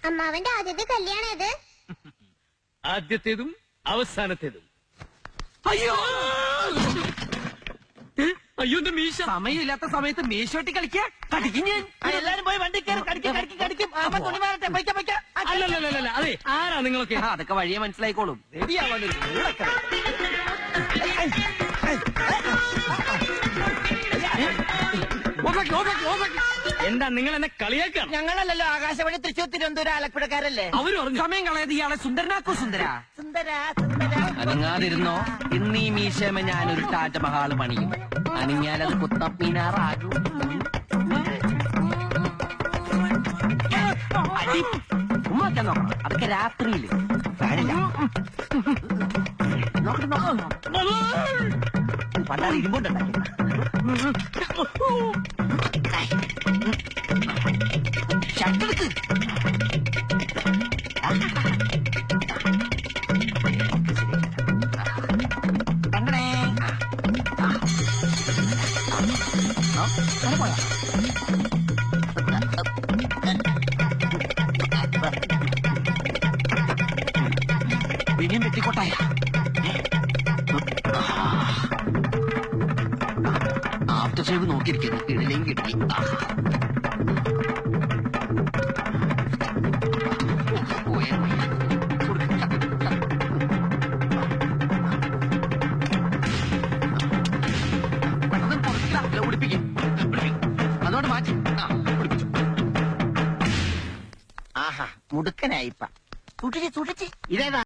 അമ്മാവന്റെ ആദ്യത്തെ കല്യാണം ഇത് ആദ്യത്തേതും അവസാനത്തേതും. അയ്യോ അയ്യോ എന്റെ മീശ. സമയമില്ലാത്ത സമയത്ത് മീശോട്ടി കളിക്കാ കടിക്കും ഞാൻ. എല്ലാരും പോയി വണ്ടി കയറി കടിക്കും. ആമ തുണി മാറട്ടെ, പൊയ്ക്ക. അല്ലല്ല അതെ, ആരാ നിങ്ങളൊക്കെ? അതൊക്കെ വഴിയെ മനസ്സിലായിക്കോളും. റെഡിയാവാനൊരു എന്താ നിങ്ങൾ എന്നെ കളിയാക്കാം? ഞങ്ങളല്ലല്ലോ ആകാശവാണി തൃശൂർ തിരുവനന്തപുരം ആലപ്പുഴക്കാരല്ലേ? അവര് പറഞ്ഞു. സമയം കളയത് ഇയാളെ സുന്ദരനാക്കോ സുന്ദര. സുന്ദര അനങ്ങാതിരുന്നോ, ഇന്ന് ഈ മീശമ ഞാനൊരു താജ്മഹാള് പണിയും. അണിഞ്ഞാലത് കുത്തപ്പീനാറാകും. ഉമ്മൊക്കെ നോക്കണം, അതൊക്കെ രാത്രിയില് ഫാനില്ല. പണ്ടാറ് ഇരുമ്പോണ്ടുണ്ടാക്കി. ഷട്ടെടുക്ക്. കണ്ടണേ. പോയാ പിന്നെയും വെട്ടിക്കോട്ടായ. ആഫ്റ്റർ ഷേവ് നോക്കിയിരിക്കുന്നു, ഇടലേം കിട്ടി. അതോട് മാറ്റി ആഹാ മുടുക്കനായിപ്പ. സൂക്ഷിച്ച് ഇതേതാ?